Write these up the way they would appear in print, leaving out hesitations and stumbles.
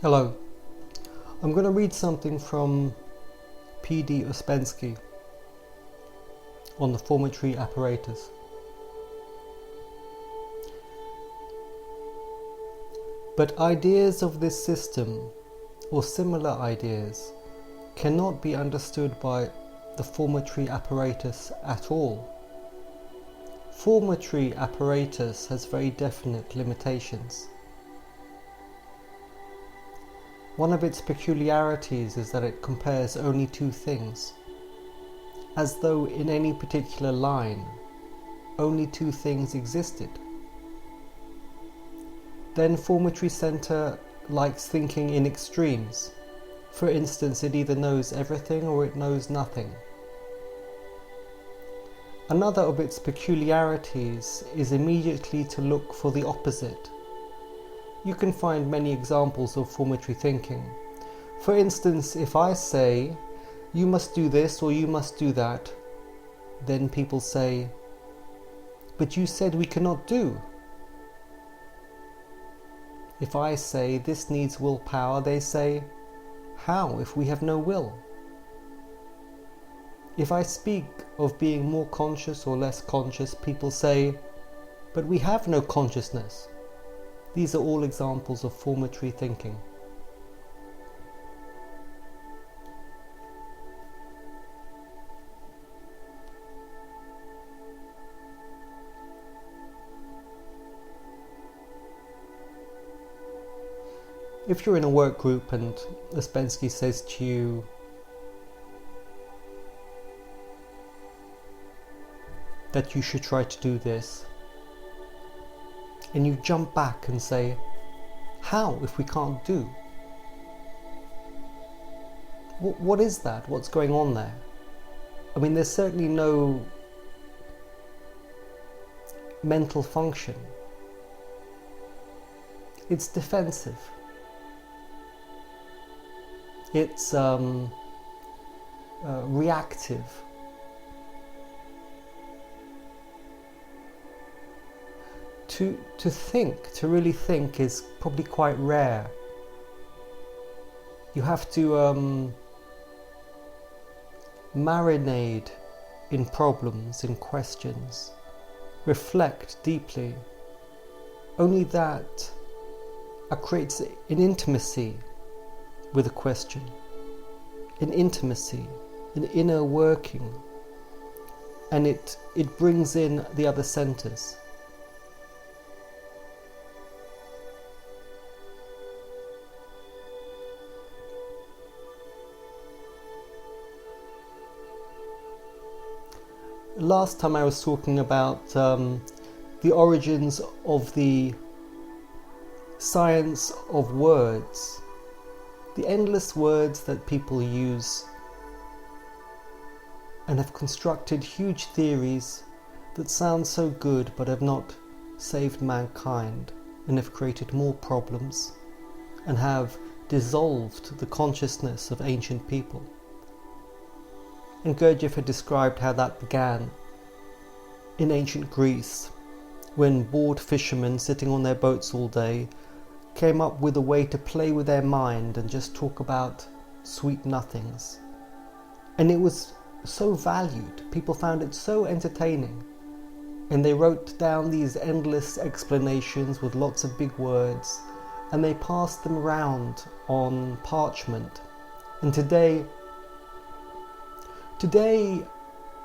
Hello, I'm going to read something from P.D. Ouspensky on the formatory apparatus. But ideas of this system, or similar ideas, cannot be understood by the formatory apparatus at all. Formatory apparatus has very definite limitations. One of its peculiarities is that it compares only two things, as though in any particular line only two things existed. Then formatory center likes thinking in extremes. For instance, it either knows everything or it knows nothing. Another of its peculiarities is immediately to look for the opposite. You can find many examples of formatory thinking. For instance, if I say, you must do this or you must do that, then people say, but you said we cannot do. If I say, this needs willpower, they say, how if we have no will? If I speak of being more conscious or less conscious, people say, but we have no consciousness. These are all examples of formatory thinking. If you're in a work group and Ouspensky says to you, that you should try to do this, and you jump back and say, how if we can't do? What is that? What's going on there? I mean, there's certainly no mental function. It's defensive. It's reactive. To really think is probably quite rare. You have to marinate in problems, in questions, reflect deeply. Only that creates an intimacy with a question, an intimacy, an inner working, and it brings in the other centers. Last time I was talking about the origins of the science of words, the endless words that people use and have constructed huge theories that sound so good but have not saved mankind and have created more problems and have dissolved the consciousness of ancient people. And Gurdjieff had described how that began in ancient Greece, when bored fishermen sitting on their boats all day came up with a way to play with their mind and just talk about sweet nothings. And it was so valued, people found it so entertaining, and they wrote down these endless explanations with lots of big words, and they passed them around on parchment. And today,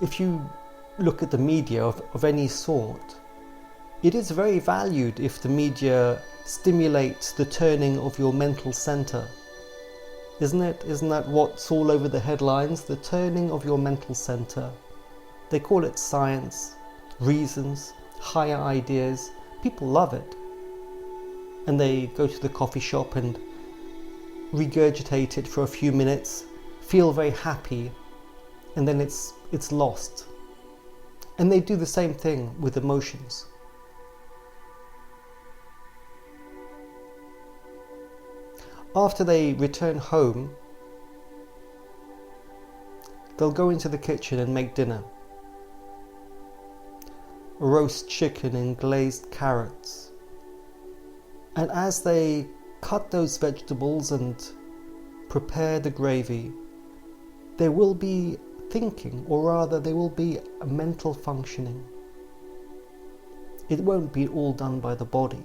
if you look at the media of any sort, it is very valued if the media stimulates the turning of your mental center. Isn't it? Isn't that what's all over the headlines? The turning of your mental center. They call it science, reasons, higher ideas. People love it. And they go to the coffee shop and regurgitate it for a few minutes, feel very happy, and then it's lost. And they do the same thing with emotions. After they return home, they'll go into the kitchen and make dinner. Roast chicken and glazed carrots. And as they cut those vegetables and prepare the gravy, there will be thinking, or rather there will be a mental functioning. It won't be all done by the body.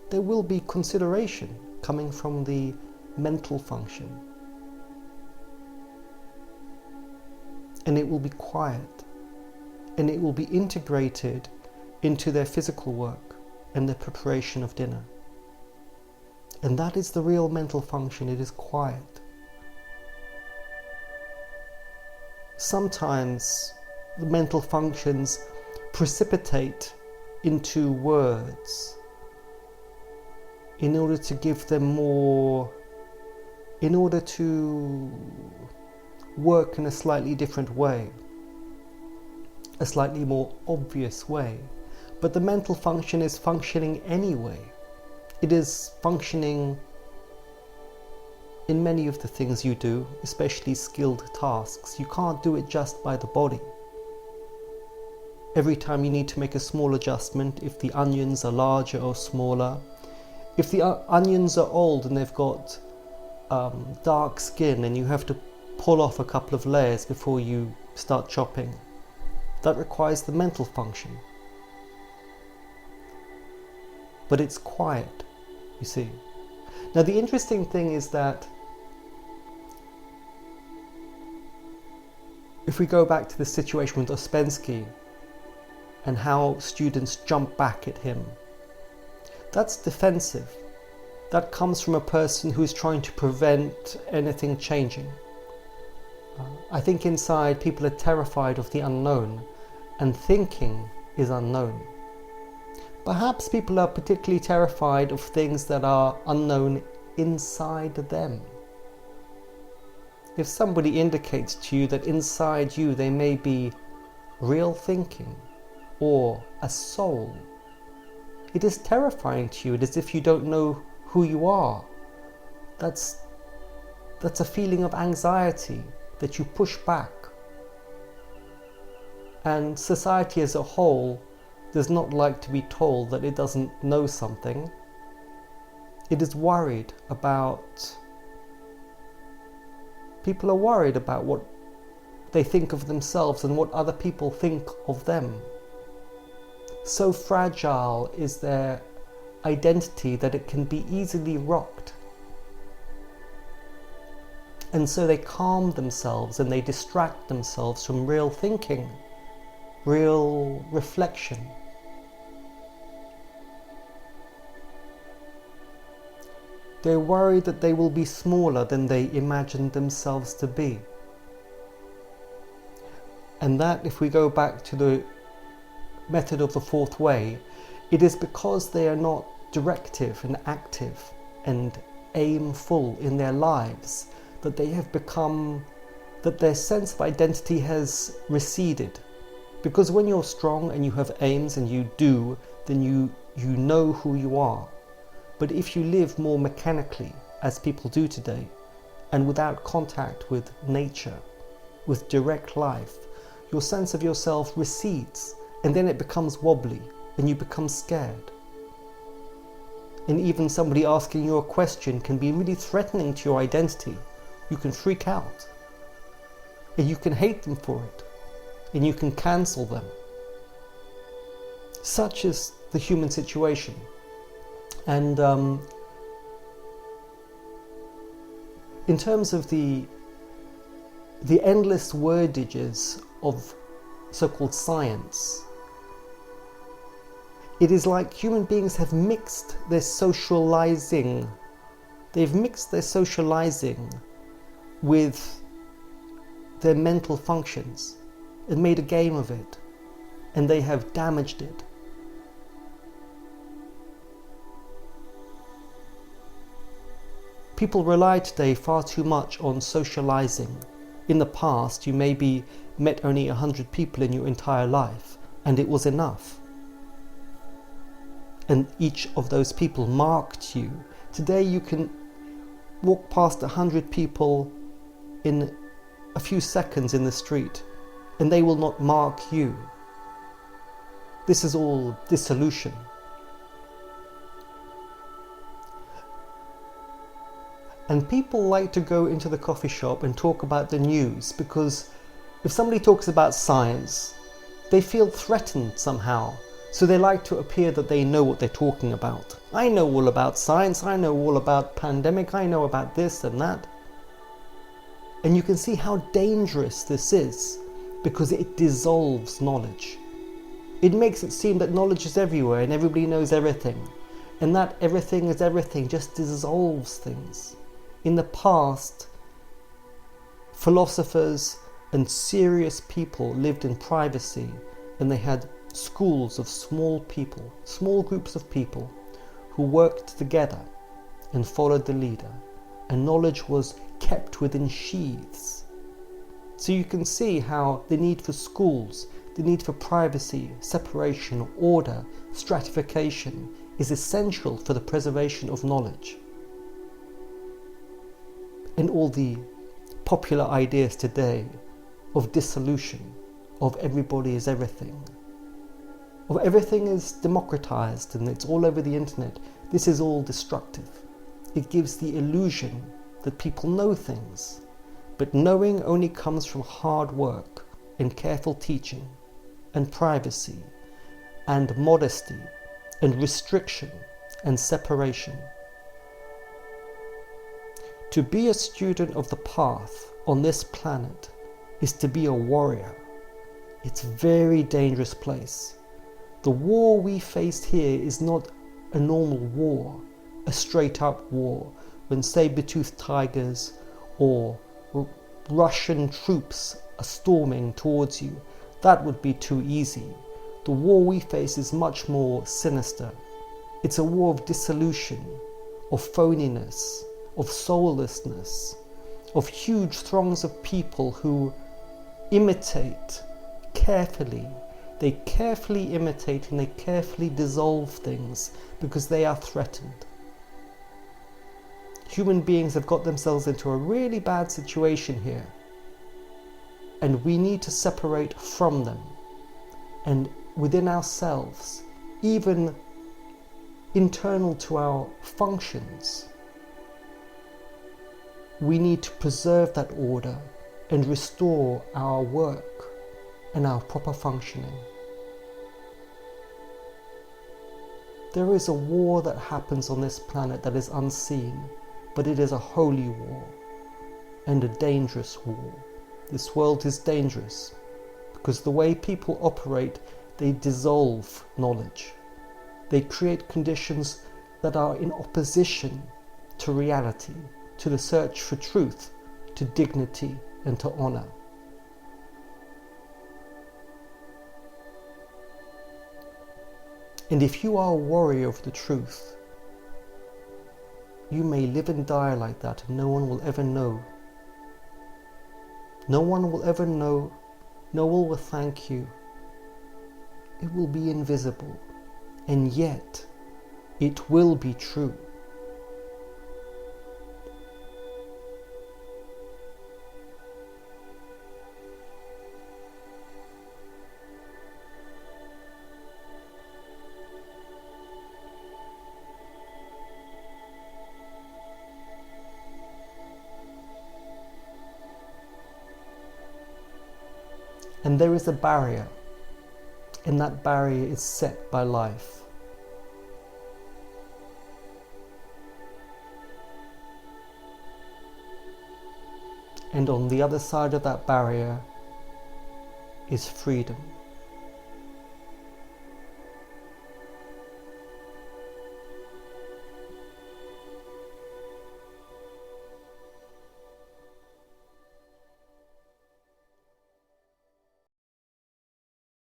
There will be consideration coming from the mental function. And it will be quiet, and it will be integrated into their physical work and the preparation of dinner. And that is the real mental function. It is quiet. Sometimes the mental functions precipitate into words in order to give them more, in order to work in a slightly different way, a slightly more obvious way. But the mental function is functioning anyway. It is functioning in many of the things you do, especially skilled tasks. You can't do it just by the body. Every time you need to make a small adjustment, if the onions are larger or smaller, if the onions are old and they've got dark skin and you have to pull off a couple of layers before you start chopping, that requires the mental function. But it's quiet, you see. Now the interesting thing is that if we go back to the situation with Ouspensky and how students jump back at him, that's defensive. That comes from a person who is trying to prevent anything changing. I think inside people are terrified of the unknown, and thinking is unknown. Perhaps people are particularly terrified of things that are unknown inside them. If somebody indicates to you that inside you there may be real thinking or a soul, it is terrifying to you. It is as if you don't know who you are. That's a feeling of anxiety that you push back. And society as a whole does not like to be told that it doesn't know something. It is worried about, people are worried about what they think of themselves and what other people think of them. So fragile is their identity that it can be easily rocked. And so they calm themselves and they distract themselves from real thinking, real reflection. They're worried that they will be smaller than they imagined themselves to be. And that, if we go back to the method of the fourth way, it is because they are not directive and active and aimful in their lives that they have become, that their sense of identity has receded. Because when you're strong and you have aims and you do, then you know who you are. But if you live more mechanically, as people do today, and without contact with nature, with direct life, your sense of yourself recedes, and then it becomes wobbly, and you become scared. And even somebody asking you a question can be really threatening to your identity. You can freak out, and you can hate them for it, and you can cancel them. Such is the human situation. And in terms of the endless wordages of so-called science, it is like human beings have mixed their socializing. They've mixed their socializing with their mental functions and made a game of it, and they have damaged it. People rely today far too much on socializing. In the past, you maybe met only 100 people in your entire life, and it was enough. And each of those people marked you. Today you can walk past 100 people in a few seconds in the street, and they will not mark you. This is all dissolution. And people like to go into the coffee shop and talk about the news, because if somebody talks about science, they feel threatened somehow. So they like to appear that they know what they're talking about. I know all about science, I know all about pandemic, I know about this and that. And you can see how dangerous this is, because it dissolves knowledge. It makes it seem that knowledge is everywhere and everybody knows everything. And that everything is everything just dissolves things. In the past, philosophers and serious people lived in privacy, and they had schools of small people, small groups of people who worked together and followed the leader, and knowledge was kept within sheaths. So you can see how the need for schools, the need for privacy, separation, order, stratification is essential for the preservation of knowledge. And all the popular ideas today of dissolution, of everybody is everything, of everything is democratized and it's all over the internet, this is all destructive. It gives the illusion that people know things, but knowing only comes from hard work and careful teaching and privacy and modesty and restriction and separation. To be a student of the path on this planet is to be a warrior. It's a very dangerous place. The war we face here is not a normal war, a straight up war, when saber-toothed tigers or Russian troops are storming towards you. That would be too easy. The war we face is much more sinister. It's a war of dissolution, of phoniness, of soullessness, of huge throngs of people who imitate carefully. They carefully imitate and they carefully dissolve things because they are threatened. Human beings have got themselves into a really bad situation here, and we need to separate from them. And within ourselves, even internal to our functions, we need to preserve that order and restore our work and our proper functioning. There is a war that happens on this planet that is unseen, but it is a holy war and a dangerous war. This world is dangerous because the way people operate, they dissolve knowledge. They create conditions that are in opposition to reality, to the search for truth, to dignity and to honor. And if you are a warrior of the truth, you may live and die like that and no one will ever know. No one will ever know. No one will thank you. It will be invisible, and yet it will be true. And there is a barrier, and that barrier is set by life. And on the other side of that barrier is freedom.